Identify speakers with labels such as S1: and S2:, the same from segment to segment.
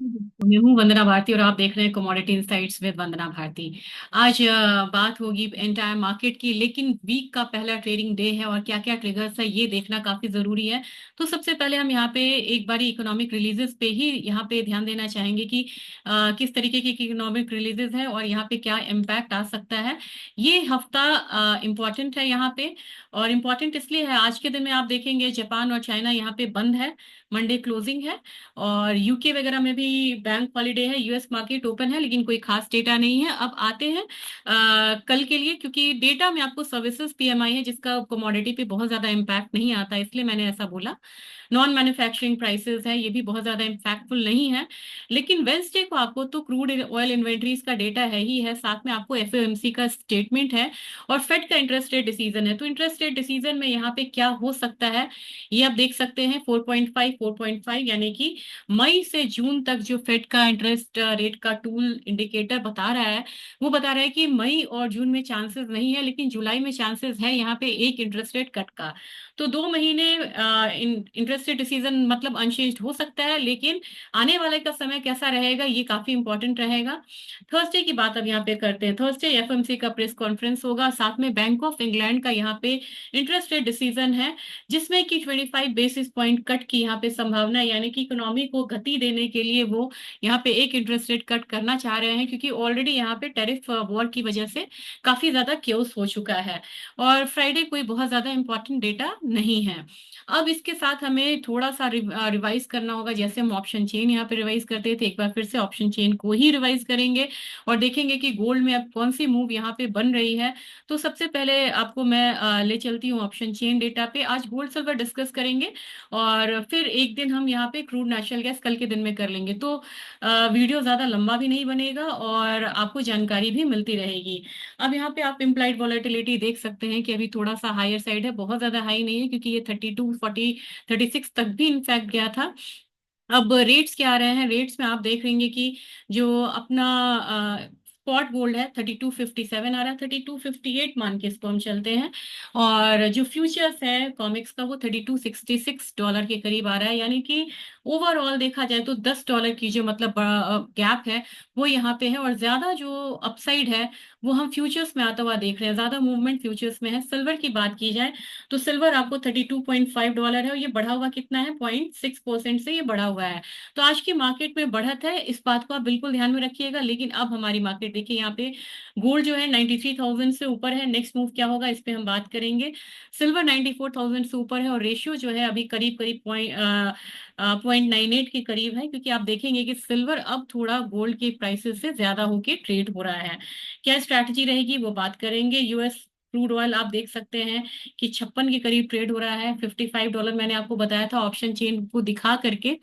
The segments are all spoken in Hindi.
S1: मैं हूँ वंदना भारती और आप देख रहे हैं कमोडिटी इनसाइट्स विद वंदना भारती। आज बात होगी एंटायर मार्केट की, लेकिन वीक का पहला ट्रेडिंग डे है और क्या क्या ट्रिगर्स है ये देखना काफी जरूरी है। तो सबसे पहले हम यहाँ पे एक बारी इकोनॉमिक रिलीजेस पे ही यहाँ पे ध्यान देना चाहेंगे कि किस तरीके की इकोनॉमिक रिलीजेस है और यहाँ पे क्या इम्पैक्ट आ सकता है। ये हफ्ता इम्पोर्टेंट है यहाँ पे, और इम्पोर्टेंट इसलिए है आज के दिन में आप देखेंगे जापान और चाइना यहाँ पे बंद है, मंडे क्लोजिंग है। और यूके वगैरह में भी बैंक हॉलीडे है, यूएस मार्केट ओपन है, लेकिन कोई खास डेटा नहीं है। अब आते हैं कल के लिए, क्योंकि डेटा में आपको सर्विसेज पीएमआई है जिसका कमोडिटी पे बहुत ज्यादा इम्पैक्ट नहीं आता, इसलिए मैंने ऐसा बोला। नॉन मैन्युफैक्चरिंग प्राइसेस है, ये भी बहुत ज्यादा इम्पैक्टफुल नहीं है। लेकिन वेंसडे को आपको तो क्रूड ऑयल इन्वेंट्रीज का डेटा है ही है, साथ में आपको एफओएमसी का स्टेटमेंट है और फेड का इंटरेस्ट रेट डिसीजन है। तो इंटरेस्ट रेट डिसीजन में यहाँ पे क्या हो सकता है ये आप देख सकते हैं। 4.5 4.5 यानी कि मई से जून तक जो फेड का इंटरेस्ट रेट का टूल इंडिकेटर बता रहा है, वो बता रहा है कि मई और जून में चांसेस नहीं है, लेकिन जुलाई में चांसेस है यहाँ पे एक इंटरेस्ट रेट कट का। तो 2 महीने इंटरेस्ट रेट डिसीजन मतलब अनचेंज्ड हो सकता है, लेकिन आने वाले का समय कैसा रहेगा ये काफी इंपॉर्टेंट रहेगा। थर्सडे की बात अब यहाँ पे करते हैं। थर्सडे एफएमसी का प्रेस कॉन्फ्रेंस होगा, साथ में बैंक ऑफ इंग्लैंड का यहाँ पे इंटरेस्ट रेट डिसीजन है, जिसमें कि 25 बेसिस पॉइंट कट की यहाँ पे संभावना है, यानी कि इकोनॉमी को गति देने के लिए वो यहाँ पे एक इंटरेस्ट रेट कट करना चाह रहे हैं, क्योंकि ऑलरेडी यहाँ पे टैरिफ वॉर की वजह से काफी ज्यादा क्योस हो चुका है। और फ्राइडे कोई बहुत ज्यादा इंपॉर्टेंट डेटा नहीं है। अब इसके साथ हमें थोड़ा सा रिवाइज करना होगा, जैसे हम ऑप्शन चेन यहाँ पे रिवाइज करते थे, एक बार फिर से ऑप्शन चेन को ही रिवाइज करेंगे और देखेंगे कि गोल्ड में अब कौन सी मूव यहाँ पे बन रही है। तो सबसे पहले आपको मैं ले चलती हूँ ऑप्शन चेन डेटा पे। आज गोल्ड सिल्वर डिस्कस करेंगे और फिर एक दिन हम यहाँ पे क्रूड नेचुरल गैस कल के दिन में कर लेंगे। तो वीडियो ज्यादा लंबा भी नहीं बनेगा और आपको जानकारी भी मिलती रहेगी। अब यहाँ पे आप इम्प्लाइड वॉलेटिलिटी देख सकते हैं कि अभी थोड़ा सा हायर साइड है, बहुत ज्यादा हाई नहीं है, क्योंकि ये 32 40 36 तक भी इनफैक्ट गया था। अब रेट्स क्या आ रहे हैं, रेट्स में आप देख लेंगे कि जो अपना स्पॉट गोल्ड है 3257 आ रहा है, 3258 मान के इसको हम चलते हैं। और जो फ्यूचर्स है कॉमिक्स का वो $3266 के करीब आ रहा है, यानी कि ओवरऑल देखा जाए तो $10 की जो मतलब गैप है वो यहाँ पे है। और ज्यादा जो अपसाइड है वो हम फ्यूचर्स में आता हुआ देख रहे हैं, ज्यादा मूवमेंट फ्यूचर्स में है। सिल्वर की बात की जाए तो सिल्वर आपको $32.5 है, और ये बढ़ा हुआ कितना है, 0.6% से ये बढ़ा हुआ है। तो आज की मार्केट में बढ़त है, इस बात को आप बिल्कुल ध्यान में रखिएगा। लेकिन अब हमारी मार्केट देखिए, यहाँ पे गोल्ड जो है 93,000 से ऊपर है, नेक्स्ट मूव क्या होगा इस पे हम बात करेंगे। सिल्वर 94,000 से ऊपर है, और रेशियो जो है अभी करीब करीब 0.98 के करीब है, क्योंकि आप देखेंगे कि सिल्वर अब थोड़ा गोल्ड के प्राइसेस से ज्यादा होके ट्रेड हो रहा है। क्या स्ट्रैटेजी रहेगी वो बात करेंगे। यूएस क्रूड ऑयल आप देख सकते हैं कि 56 के करीब ट्रेड हो रहा है। $55 मैंने आपको बताया था ऑप्शन चेन को दिखा करके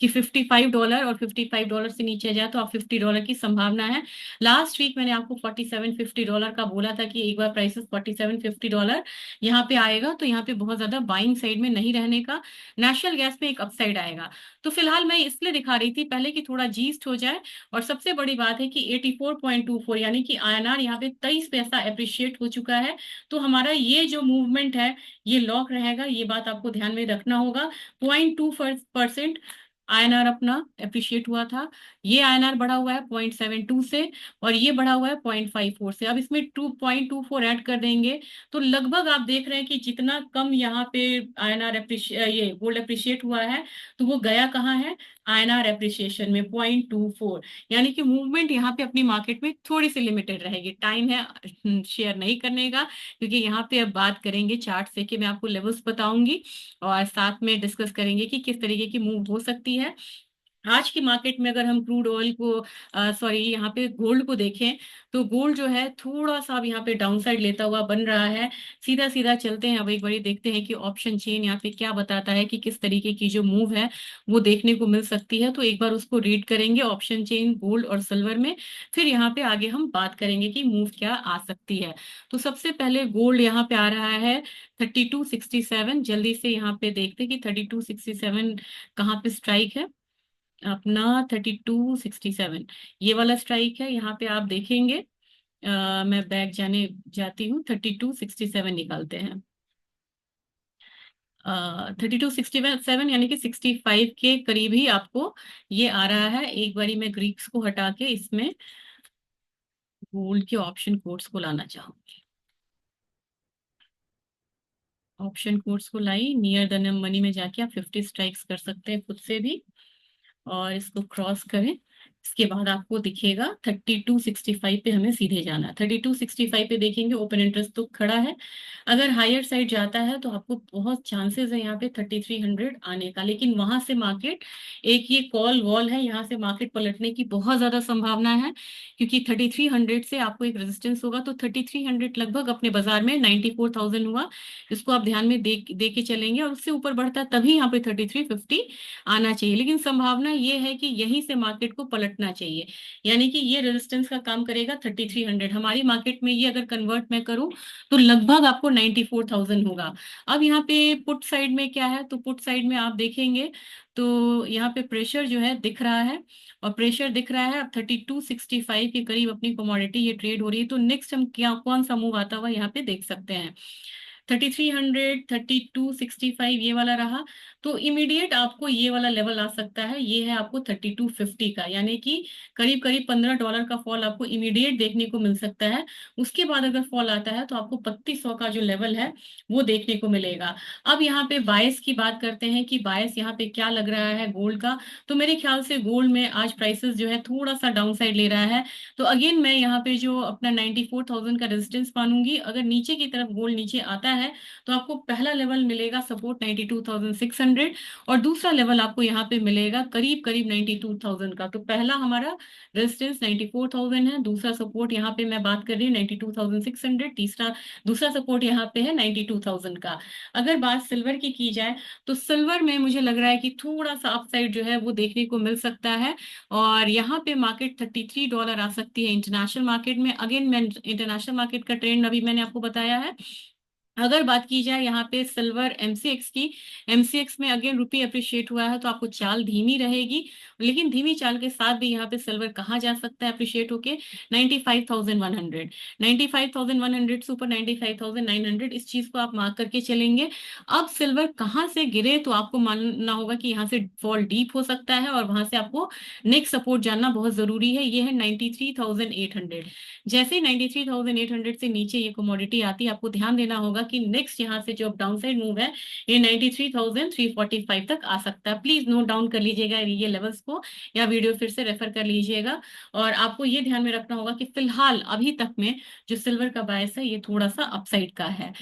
S1: कि $55, और $55 से नीचे जाए तो आप $50 की संभावना है। लास्ट वीक मैंने आपको $47 50 का बोला था कि एक बार प्राइसेस $47 50 यहाँ पे आएगा, तो यहाँ पे बहुत ज्यादा बाइंग साइड में नहीं रहने का। नेशनल गैस में एक अपसाइड आएगा। तो फिलहाल मैं इसलिए दिखा रही थी पहले कि थोड़ा जीस्ट हो जाए। और सबसे बड़ी बात है कि 84.24 यानी कि आईएनआर यहाँ पे 23 पैसा अप्रिशिएट हो चुका है। तो हमारा ये जो मूवमेंट है ये लॉक रहेगा, ये बात आपको ध्यान में रखना होगा। 0.2% आईएनआर अपना अप्रिशिएट हुआ था, ये आईएनआर बढ़ा हुआ है 0.72 से, और ये बढ़ा हुआ है 0.54 से। अब इसमें 2.24 ऐड कर देंगे तो लगभग आप देख रहे हैं कि जितना कम यहाँ पे आईएनआर अप्रिशिएट ये गोल्ड अप्रिशिएट हुआ है, तो वो गया कहाँ है, आईएनआर एप्रिसिएशन में 0.24। यानी कि मूवमेंट यहाँ पे अपनी मार्केट में थोड़ी सी लिमिटेड रहेगी। टाइम है शेयर नहीं करने का, क्योंकि यहाँ पे अब बात करेंगे चार्ट से कि मैं आपको लेवल्स बताऊंगी और साथ में डिस्कस करेंगे कि किस तरीके की मूव हो सकती है। आज की मार्केट में अगर हम क्रूड ऑयल को सॉरी यहाँ पे गोल्ड को देखें, तो गोल्ड जो है थोड़ा सा अब यहाँ पे डाउनसाइड लेता हुआ बन रहा है। सीधा सीधा चलते हैं, अब एक बारी देखते हैं कि ऑप्शन चेन यहाँ पे क्या बताता है कि किस तरीके की जो मूव है वो देखने को मिल सकती है। तो एक बार उसको रीड करेंगे ऑप्शन चेन गोल्ड और सिल्वर में, फिर यहाँ पे आगे हम बात करेंगे कि मूव क्या आ सकती है। तो सबसे पहले गोल्ड यहाँ पे आ रहा है 3267। जल्दी से यहाँ पे देखते हैं कि 3267 कहाँ पे स्ट्राइक है अपना। 3267 ये वाला स्ट्राइक है, यहाँ पे आप देखेंगे। मैं बैक जाती हूँ, 3267 निकालते हैं। 3267 यानी कि 65 के करीब ही आपको ये आ रहा है। एक बारी मैं ग्रीक्स को हटा के इसमें गोल्ड के ऑप्शन कोड्स को लाना चाहूंगी। ऑप्शन कोड्स को लाई, नियर द मनी में जाके आप 50 स्ट्राइक्स कर सकते हैं खुद से भी, और इसको क्रॉस करें। इसके बाद आपको दिखेगा 3265 पे हमें सीधे जाना है। 3265 पे देखेंगे ओपन इंटरेस्ट तो खड़ा है। अगर हायर साइड जाता है तो आपको बहुत चांसेस है यहाँ पे 3300 आने का, लेकिन वहां से मार्केट, एक ये कॉल वॉल है, यहाँ से मार्केट पलटने की बहुत ज्यादा संभावना है, क्योंकि 3300 से आपको एक रेजिस्टेंस होगा। तो 3300 लगभग अपने बाजार में 94,000 हुआ, इसको आप ध्यान में दे के चलेंगे, और उससे ऊपर बढ़ता है तभी यहाँ पे 3350 आना चाहिए। लेकिन संभावना ये है कि यहीं से मार्केट को पलटना चाहिए, यानी कि ये रेजिस्टेंस का काम करेगा 3300। हमारी मार्केट में ये अगर कन्वर्ट मैं करूं तो लगभग आपको 94,000 होगा। अब यहाँ पे पुट साइड में क्या है, तो पुट साइड में आप देखेंगे तो यहाँ पे प्रेशर जो है दिख रहा है, और प्रेशर दिख रहा है अब 3265 के करीब अपनी कमोडिटी ये ट्रेड हो रही है। तो नेक्स्ट हम क्या, कौन सा मूव आता हुआ यहाँ पे देख सकते हैं। 3300, 3265 ये वाला रहा, तो इमीडिएट आपको ये वाला लेवल आ सकता है, ये है आपको 3250 का, यानी कि करीब करीब $15 का फॉल आपको इमीडिएट देखने को मिल सकता है। उसके बाद अगर फॉल आता है तो आपको 3200 का जो लेवल है वो देखने को मिलेगा। अब यहाँ पे बायस की बात करते हैं कि बायस यहाँ पे क्या लग रहा है गोल्ड का। तो मेरे ख्याल से गोल्ड में आज प्राइसेस जो है थोड़ा सा डाउन साइड ले रहा है। तो अगेन मैं यहाँ पे जो अपना 94,000 का रेजिस्टेंस मानूंगी। अगर नीचे की तरफ गोल्ड नीचे आता है तो आपको पहला लेवल मिलेगा सपोर्ट 92,600, और दूसरा लेवल आपको यहाँ पे मिलेगा करीब करीब 92,000 का। तो पहला हमारा रेजिस्टेंस 94,000 है, दूसरा सपोर्ट यहाँ पे मैं बात कर रही हूँ 92,600, तीसरा दूसरा सपोर्ट यहाँ पे है 92,000 का। अगर बात सिल्वर की जाए तो सिल्वर में मुझे लग रहा है कि थोड़ा सा अपसाइड जो है वो देखने को मिल सकता है, और यहाँ पे मार्केट $33 आ सकती है इंटरनेशनल मार्केट में। अगेन मैं इंटरनेशनल मार्केट का ट्रेंड अभी मैंने आपको बताया है। अगर बात की जाए यहाँ पे सिल्वर एमसीएक्स की, एमसीएक्स में अगेन रुपी अप्रिशिएट हुआ है तो आपको चाल धीमी रहेगी, लेकिन धीमी चाल के साथ भी यहाँ पे सिल्वर कहाँ जा सकता है अप्रिशिएट होके, 95,100, 95,100 से ऊपर 95,900, इस चीज को आप मार्क करके चलेंगे। अब सिल्वर कहाँ से गिरे तो आपको मानना होगा कि यहाँ से फॉल डीप हो सकता है, और वहां से आपको नेक्स्ट सपोर्ट जानना बहुत जरूरी है, ये है 93,800। जैसे ही 93,800 से नीचे ये कमोडिटी आती है, आपको ध्यान देना होगा कि नेक्स्ट यहाँ से जो डाउन साइड मूव है ये 93,345 तक आ सकता है। प्लीज नोट डाउन कर लीजिएगा ये लेवल्स को, या वीडियो फिर से रेफर कर लीजिएगा। और आपको ये ध्यान में रखना होगा कि फिलहाल अभी तक में जो सिल्वर का बायस है ये थोड़ा सा अपसाइड का है।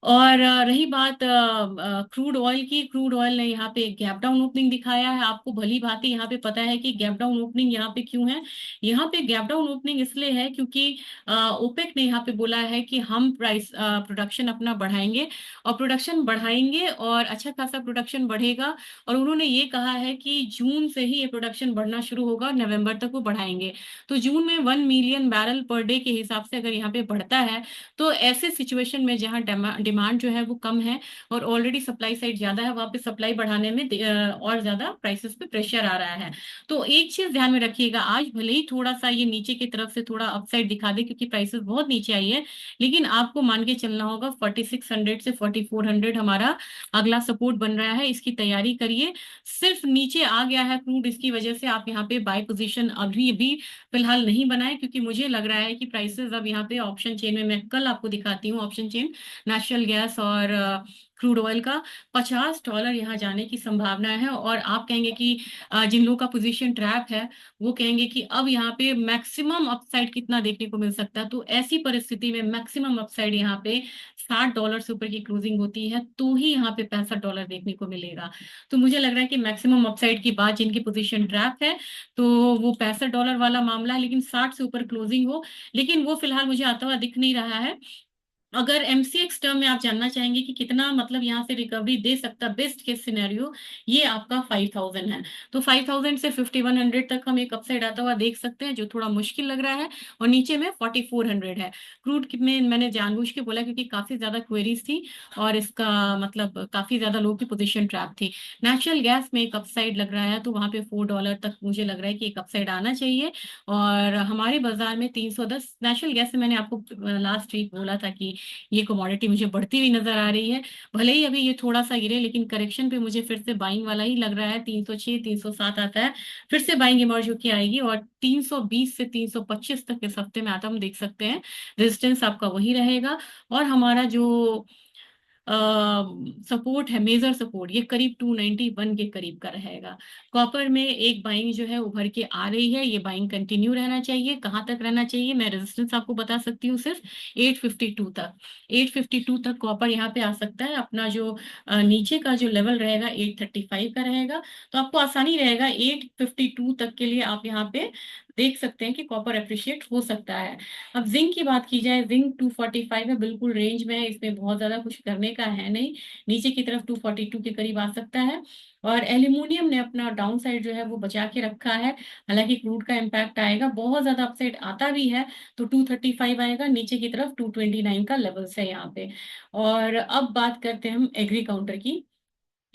S1: और रही बात क्रूड ऑयल की, क्रूड ऑयल ने यहाँ पे गैप डाउन ओपनिंग दिखाया है। आपको भली भांति यहाँ पे पता है कि गैप डाउन ओपनिंग यहाँ पे क्यों है। यहाँ पे गैप डाउन ओपनिंग इसलिए है क्योंकि ओपेक ने यहाँ पे बोला है कि हम प्राइस प्रोडक्शन अपना बढ़ाएंगे, और प्रोडक्शन बढ़ाएंगे और अच्छा खासा प्रोडक्शन बढ़ेगा। और उन्होंने ये कहा है कि जून से ही ये प्रोडक्शन बढ़ना शुरू होगा, नवंबर तक वो बढ़ाएंगे। तो जून में 1 मिलियन बैरल पर डे के हिसाब से अगर यहाँ पे बढ़ता है, तो ऐसे सिचुएशन में जहां डिमांड जो है वो कम है और ऑलरेडी सप्लाई साइड ज्यादा है, वहां पे सप्लाई बढ़ाने में और ज्यादा प्राइसेस पे प्रेशर आ रहा है। तो एक चीज ध्यान में रखिएगा, आज भले ही थोड़ा सा ये नीचे की तरफ से थोड़ा अपसाइड दिखा दे क्योंकि प्राइसेस बहुत नीचे आई है, लेकिन आपको मान के चलना होगा 4600 से 4400 हमारा अगला सपोर्ट बन रहा है, इसकी तैयारी करिए। सिर्फ नीचे आ गया है क्रूड, इसकी वजह से आप यहाँ पे बाय पोजीशन अभी भी फिलहाल नहीं बनाए, क्योंकि मुझे लग रहा है कि प्राइसेस अब यहाँ पे ऑप्शन चेन में, मैं कल आपको दिखाती हूँ ऑप्शन चेन, नेचुरल गैस और क्रूड ऑयल का $50 यहाँ जाने की संभावना है। और आप कहेंगे कि जिन लोगों का पोजीशन ट्रैप है वो कहेंगे कि अब यहाँ पे मैक्सिमम अपसाइड कितना देखने को मिल सकता है। तो ऐसी परिस्थिति में मैक्सिमम अपसाइड यहाँ पे $60 से ऊपर की क्लोजिंग होती है तो ही यहाँ पे $65 देखने को मिलेगा। तो मुझे लग रहा है कि मैक्सिमम अपसाइड की बात, जिनकी पोजीशन ट्रैप है तो वो $65 वाला मामला है, लेकिन 60 से ऊपर क्लोजिंग हो, लेकिन वो फिलहाल मुझे आता हुआ दिख नहीं रहा है। अगर एमसीएक्स टर्म में आप जानना चाहेंगे कि कितना मतलब यहाँ से रिकवरी दे सकता, बेस्ट केस सिनेरियो ये आपका 5,000 है। तो 5,000 से 5,100 तक हम एक अपसाइड आता हुआ देख सकते हैं, जो थोड़ा मुश्किल लग रहा है। और नीचे में 4,400 है। क्रूड में मैंने जानबूझ के बोला क्योंकि काफी ज्यादा क्वेरीज थी, और इसका मतलब काफी ज्यादा लोग की पोजीशन ट्रैप थी। नेचुरल गैस में एक अपसाइड लग रहा है, तो वहां पे $4 तक मुझे लग रहा है कि एक अपसाइड आना चाहिए। और हमारे बाजार में 310 नेचुरल गैस से मैंने आपको लास्ट वीक बोला था कि ये कमोडिटी मुझे बढ़ती हुई नजर आ रही है। भले ही अभी ये थोड़ा सा गिरे, लेकिन करेक्शन पे मुझे फिर से बाइंग वाला ही लग रहा है। 306 307 आता है, फिर से बाइंग इमर्ज होके आएगी, और 320 से 325 तक इस हफ्ते में आता हम देख सकते हैं। रेजिस्टेंस आपका वही रहेगा। और हमारा जो सपोर्ट है, मेजर सपोर्ट, ये करीब 291 के करीब का रहेगा। कॉपर में एक बाइंग जो है उभर के आ रही है, ये बाइंग कंटिन्यू रहना चाहिए। कहाँ तक रहना चाहिए, मैं रेजिस्टेंस आपको बता सकती हूँ सिर्फ 852 तक। 852 तक कॉपर यहाँ पे आ सकता है। अपना जो नीचे का जो लेवल रहेगा 835 का रहेगा, तो आपको आसानी रहेगा 852 तक के लिए आप यहाँ पे देख सकते हैं कि कॉपर अप्रिशिएट हो सकता है। अब जिंक की बात की जाए, जिंक 245 है, बिल्कुल रेंज में है, इसमें बहुत ज्यादा कुछ करने का है नहीं। नीचे की तरफ 242 के करीब आ सकता है। और एल्यूमिनियम ने अपना डाउन साइड जो है वो बचा के रखा है। हालांकि क्रूड का इम्पैक्ट आएगा, बहुत ज्यादा अपसाइड आता भी है तो 235 आएगा, नीचे की तरफ 229 का लेवल्स है यहाँ पे। और अब बात करते हैं हम एग्री काउंटर की।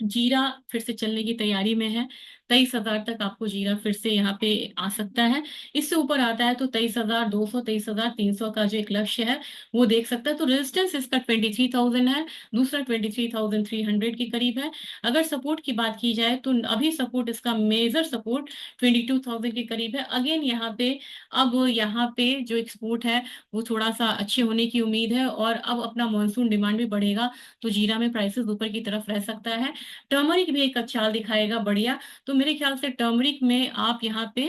S1: जीरा फिर से चलने की तैयारी में है। 23,000 तक आपको जीरा फिर से यहाँ पे आ सकता है। इससे ऊपर आता है तो 23,200 23,300 का जो एक लक्ष्य है वो देख सकता है। तो रेजिस्टेंस इसका 23,000 है, दूसरा 23,300 के करीब है। अगर सपोर्ट की बात की जाए तो अभी सपोर्ट, इसका मेजर सपोर्ट 22,000 के करीब है। अगेन यहाँ पे, अब यहाँ पे जो एक्सपोर्ट है वो थोड़ा सा अच्छे होने की उम्मीद है, और अब अपना मॉनसून डिमांड भी बढ़ेगा, तो जीरा में प्राइसेस ऊपर की तरफ रह सकता है। टर्मरिक भी एक अच्छा दिखाएगा बढ़िया। तो मेरे ख्याल से टर्मरिक में आप यहाँ पे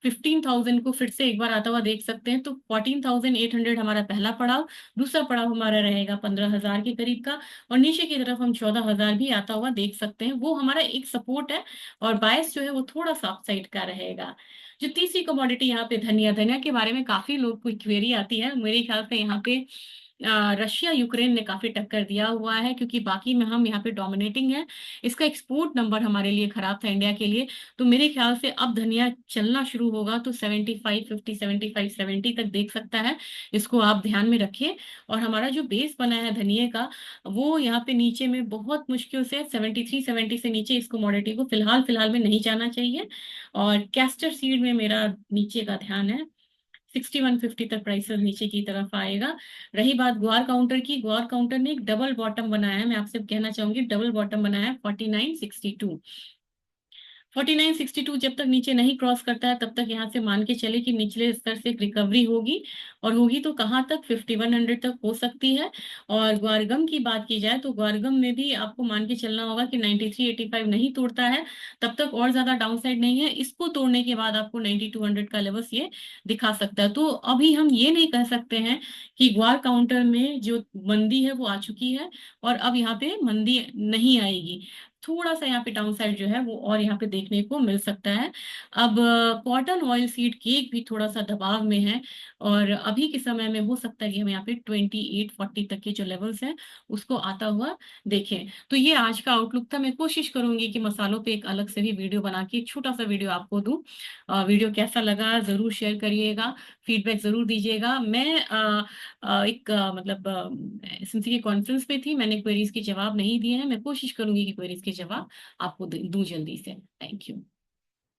S1: 15,000 को फिर से एक बार आता हुआ देख सकते हैं। तो 14,800 हमारा पहला पड़ाव, दूसरा पड़ाव हमारा रहेगा 15,000 के करीब का, और नीचे की तरफ हम 14,000 भी आता हुआ देख सकते हैं। वो हमारा एक सपोर्ट है, और बायस जो है वो थोड़ा सा अपसाइड का रहेगा। जो तीसरी कमोडिटी यहाँ पे धनिया, धनिया के बारे में काफी लोग को क्वेरी आती है। मेरे ख्याल से यहाँ पे रशिया यूक्रेन ने काफी टक्कर दिया हुआ है, क्योंकि बाकी में हम यहाँ पे डोमिनेटिंग है। इसका एक्सपोर्ट नंबर हमारे लिए खराब था इंडिया के लिए। तो मेरे ख्याल से अब धनिया चलना शुरू होगा तो 75 50 75 70 तक देख सकता है। इसको आप ध्यान में रखिए। और हमारा जो बेस बना है धनिये का, वो यहाँ पे नीचे में बहुत मुश्किल से 73 70 से नीचे इस कमोडिटी को फिलहाल फिलहाल में नहीं जाना चाहिए। और कैस्टर सीड में मेरा नीचे का ध्यान है, 6150 तक प्राइसेस नीचे की तरफ आएगा। रही बात ग्वार काउंटर की, ग्वार काउंटर ने एक डबल बॉटम बनाया है, मैं आपसे कहना चाहूंगी डबल बॉटम बनाया है 4962। 4962 जब तक नीचे नहीं क्रॉस करता है तब तक यहाँ से मान के चले कि निचले स्तर से एक रिकवरी होगी, और होगी तो कहाँ तक, 5100 तक हो सकती है। और ग्वारगम की बात की जाए तो ग्वारगम में भी आपको मान के चलना होगा कि 9385 नहीं तोड़ता है तब तक और ज्यादा डाउनसाइड नहीं है। इसको तोड़ने के बाद आपको 9200 का लेवल्स ये दिखा सकता है। तो अभी हम ये नहीं कह सकते हैं कि ग्वार काउंटर में जो मंदी है वो आ चुकी है और अब यहाँ पे मंदी नहीं आएगी। थोड़ा सा यहाँ पे डाउन साइड जो है वो और यहाँ पे देखने को मिल सकता है। अब कॉटन ऑयल सीड केक भी थोड़ा सा दबाव में है, और अभी के समय में हो सकता है कि हम यहाँ पे 2840 तक के जो लेवल्स हैं उसको आता हुआ देखें। तो ये आज का आउटलुक था। मैं कोशिश करूंगी कि मसालों पे एक अलग से भी वीडियो बना के एक छोटा सा वीडियो आपको दूं। वीडियो कैसा लगा जरूर शेयर करिएगा, फीडबैक जरूर दीजिएगा। मैं एक मतलब सिंस कॉन्फ्रेंस पे थी, मैंने क्वेरीज के जवाब नहीं दिए हैं, मैं कोशिश करूंगी कि क्वेरीज के जवाब आपको दूं जल्दी से। Thank you.